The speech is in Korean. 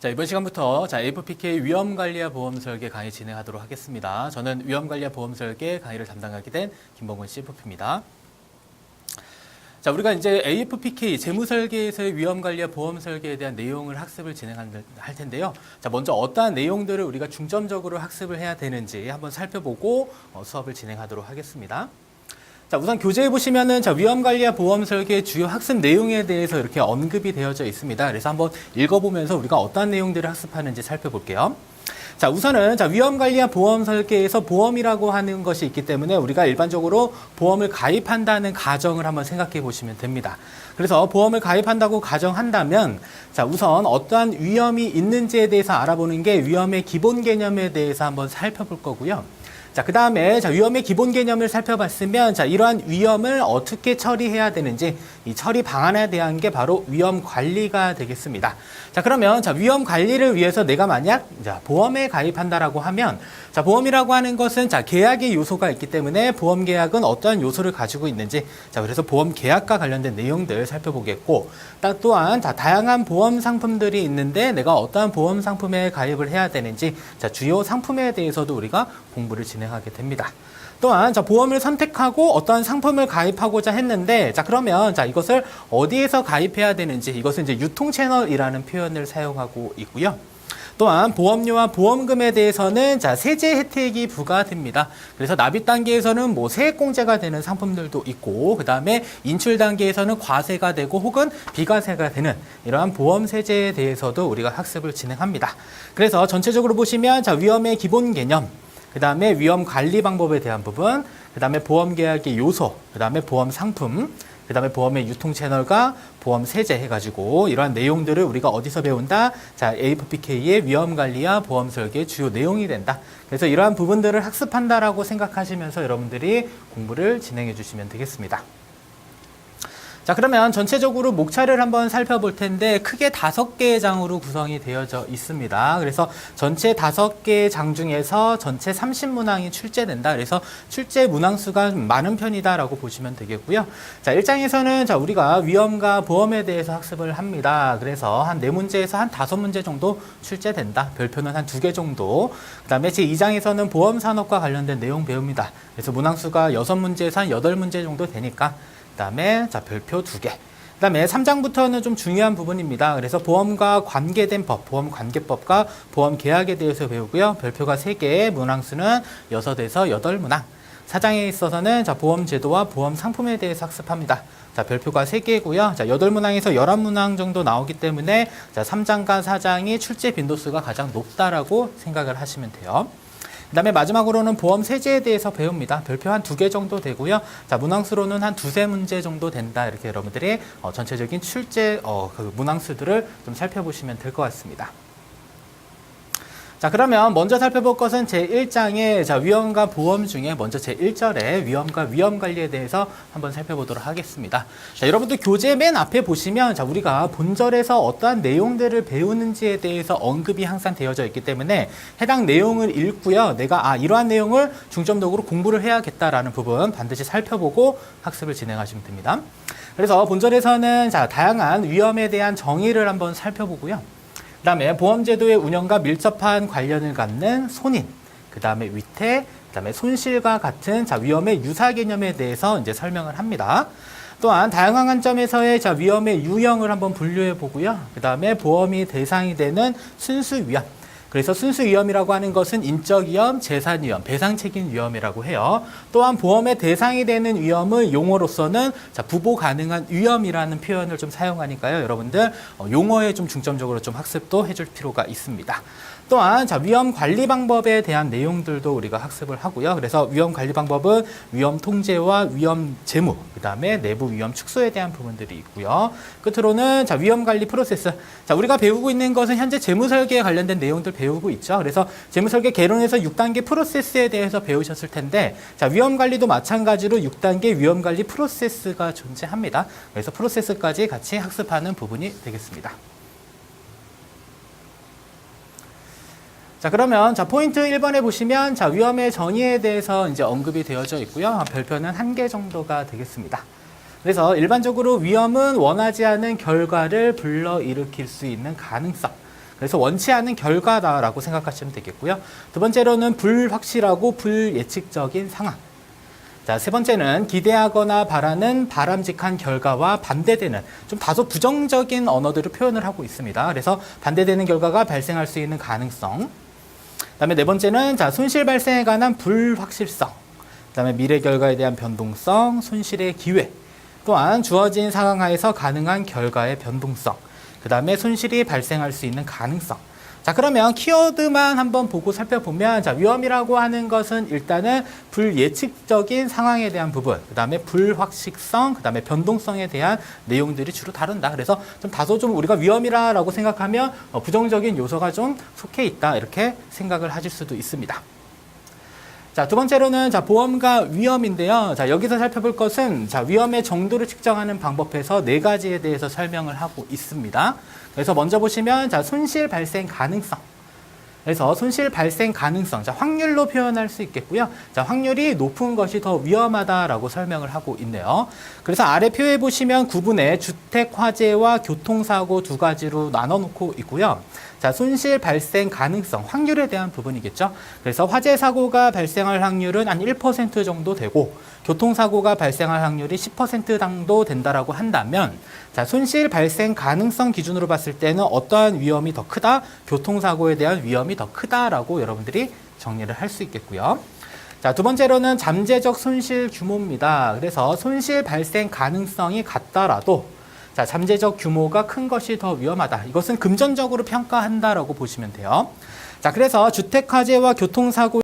자, 이번 시간부터 AFPK 위험관리와 보험설계 강의 진행하도록 하겠습니다. 저는 위험관리와 보험설계 강의를 담당하게 된 김봉근 CFP입니다. 자, 우리가 이제 AFPK 재무설계에서의 위험관리와 보험설계에 대한 내용을 학습을 진행할 텐데요. 자, 먼저 어떠한 내용들을 우리가 중점적으로 학습을 해야 되는지 한번 살펴보고 수업을 진행하도록 하겠습니다. 자, 우선 교재에 보시면은 위험관리와 보험설계의 주요 학습 내용에 대해서 이렇게 언급이 되어져 있습니다. 그래서 한번 읽어보면서 우리가 어떤 내용들을 학습하는지 살펴볼게요. 자, 우선은 위험관리와 보험설계에서 보험이라고 하는 것이 있기 때문에 우리가 일반적으로 보험을 가입한다는 가정을 한번 생각해 보시면 됩니다. 그래서 보험을 가입한다고 가정한다면 자, 우선 어떠한 위험이 있는지에 대해서 알아보는 게 위험의 기본 개념에 대해서 한번 살펴볼 거고요. 자, 그 다음에 위험의 기본 개념을 살펴봤으면 이러한 위험을 어떻게 처리해야 되는지 이 처리 방안에 대한 게 바로 위험 관리가 되겠습니다. 자, 그러면 위험 관리를 위해서 내가 만약 보험에 가입한다라고 하면 보험이라고 하는 것은 계약의 요소가 있기 때문에 보험 계약은 어떠한 요소를 가지고 있는지 그래서 보험 계약과 관련된 내용들 살펴보겠고 또한 다양한 보험 상품들이 있는데 내가 어떠한 보험 상품에 가입을 해야 되는지 주요 상품에 대해서도 우리가 공부를 진행하게 됩니다. 또한 보험을 선택하고 어떠한 상품을 가입하고자 했는데 그러면 이것을 어디에서 가입해야 되는지 이것은 이제 유통 채널이라는 표현을 사용하고 있고요. 또한 보험료와 보험금에 대해서는 세제 혜택이 부과됩니다. 그래서 납입 단계에서는 세액공제가 되는 상품들도 있고 그 다음에 인출 단계에서는 과세가 되고 혹은 비과세가 되는 이러한 보험 세제에 대해서도 우리가 학습을 진행합니다. 그래서 전체적으로 보시면 위험의 기본 개념, 그 다음에 위험 관리 방법에 대한 부분, 그 다음에 보험 계약의 요소, 그 다음에 보험 상품, 그 다음에 보험의 유통 채널과 보험 세제 해가지고 이러한 내용들을 우리가 어디서 배운다? AFPK의 위험 관리와 보험 설계의 주요 내용이 된다. 그래서 이러한 부분들을 학습한다라고 생각하시면서 여러분들이 공부를 진행해 주시면 되겠습니다. 자, 그러면 전체적으로 목차를 한번 살펴볼 텐데 크게 5개의 장으로 구성이 되어져 있습니다. 그래서 전체 5개의 장 중에서 전체 30문항이 출제된다. 그래서 출제 문항수가 좀 많은 편이다라고 보시면 되겠고요. 자, 1장에서는 우리가 위험과 보험에 대해서 학습을 합니다. 그래서 한 4문제에서 한 5문제 정도 출제된다. 별표는 한 2개 정도. 그 다음에 제2장에서는 보험 산업과 관련된 내용 배웁니다. 그래서 문항수가 6문제에서 한 8문제 정도 되니까 그 다음에 별표 2개. 그 다음에 3장부터는 좀 중요한 부분입니다. 그래서 보험과 관계된 법, 보험 관계법과 보험 계약에 대해서 배우고요. 별표가 3개, 문항수는 6에서 8문항. 4장에 있어서는 보험 제도와 보험 상품에 대해서 학습합니다. 별표가 3개고요. 8문항에서 11문항 정도 나오기 때문에 3장과 4장이 출제 빈도수가 가장 높다라고 생각을 하시면 돼요. 그 다음에 마지막으로는 보험 세제에 대해서 배웁니다. 별표 한 2개 정도 되고요. 문항수로는 한 2-3문제 정도 된다. 이렇게 여러분들이 전체적인 출제 문항수들을 좀 살펴보시면 될 것 같습니다. 자, 그러면 먼저 살펴볼 것은 제1장의 위험과 보험 중에 먼저 제1절의 위험과 위험관리에 대해서 한번 살펴보도록 하겠습니다. 자, 여러분들 교재 맨 앞에 보시면 우리가 본절에서 어떠한 내용들을 배우는지에 대해서 언급이 항상 되어져 있기 때문에 해당 내용을 읽고요. 내가 이러한 내용을 중점적으로 공부를 해야겠다라는 부분 반드시 살펴보고 학습을 진행하시면 됩니다. 그래서 본절에서는 다양한 위험에 대한 정의를 한번 살펴보고요. 그 다음에 보험제도의 운영과 밀접한 관련을 갖는 손인, 그 다음에 위태, 그 다음에 손실과 같은 위험의 유사 개념에 대해서 이제 설명을 합니다. 또한 다양한 관점에서의 위험의 유형을 한번 분류해 보고요. 그 다음에 보험이 대상이 되는 순수 위험. 그래서 순수 위험이라고 하는 것은 인적 위험, 재산 위험, 배상 책임 위험이라고 해요. 또한 보험의 대상이 되는 위험을 용어로서는 부보 가능한 위험이라는 표현을 좀 사용하니까요. 여러분들 용어에 좀 중점적으로 좀 학습도 해줄 필요가 있습니다. 또한 위험 관리 방법에 대한 내용들도 우리가 학습을 하고요. 그래서 위험 관리 방법은 위험 통제와 위험 재무, 그 다음에 내부 위험 축소에 대한 부분들이 있고요. 끝으로는 위험 관리 프로세스. 우리가 배우고 있는 것은 현재 재무 설계에 관련된 내용들 배우고 있죠. 그래서 재무 설계 개론에서 6단계 프로세스에 대해서 배우셨을 텐데 위험 관리도 마찬가지로 6단계 위험 관리 프로세스가 존재합니다. 그래서 프로세스까지 같이 학습하는 부분이 되겠습니다. 자, 그러면 포인트 1번에 보시면 위험의 정의에 대해서 이제 언급이 되어져 있고요. 별표는 1개 정도가 되겠습니다. 그래서 일반적으로 위험은 원하지 않은 결과를 불러일으킬 수 있는 가능성, 그래서 원치 않은 결과다라고 생각하시면 되겠고요. 두 번째로는 불확실하고 불예측적인 상황. 자, 세 번째는 기대하거나 바라는 바람직한 결과와 반대되는 좀 다소 부정적인 언어들을 표현을 하고 있습니다. 그래서 반대되는 결과가 발생할 수 있는 가능성. 그다음에 네 번째는 자, 손실 발생에 관한 불확실성. 그다음에 미래 결과에 대한 변동성, 손실의 기회. 또한 주어진 상황 하에서 가능한 결과의 변동성. 그다음에 손실이 발생할 수 있는 가능성. 자, 그러면 키워드만 한번 보고 살펴보면 자, 위험이라고 하는 것은 일단은 불예측적인 상황에 대한 부분, 그다음에 불확실성, 그다음에 변동성에 대한 내용들이 주로 다룬다. 그래서 좀 다소 좀 우리가 위험이라고 생각하면 부정적인 요소가 좀 속해 있다. 이렇게 생각을 하실 수도 있습니다. 자, 두 번째로는 자, 보험과 위험인데요. 자, 여기서 살펴볼 것은 자, 위험의 정도를 측정하는 방법에서 네 가지에 대해서 설명을 하고 있습니다. 그래서 먼저 보시면 자, 손실 발생 가능성. 그래서 손실 발생 가능성, 자, 확률로 표현할 수 있겠고요. 자, 확률이 높은 것이 더 위험하다라고 설명을 하고 있네요. 그래서 아래 표에 보시면 구분에 주택 화재와 교통사고 두 가지로 나눠 놓고 있고요. 자, 손실 발생 가능성, 확률에 대한 부분이겠죠. 그래서 화재 사고가 발생할 확률은 한 1% 정도 되고 교통사고가 발생할 확률이 10% 정도 된다라고 한다면 자, 손실 발생 가능성 기준으로 봤을 때는 어떠한 위험이 더 크다? 교통사고에 대한 위험이 더 크다라고 여러분들이 정리를 할 수 있겠고요. 자, 두 번째로는 잠재적 손실 규모입니다. 그래서 손실 발생 가능성이 같더라도 자, 잠재적 규모가 큰 것이 더 위험하다. 이것은 금전적으로 평가한다라고 보시면 돼요. 자, 그래서 주택 화재와 교통사고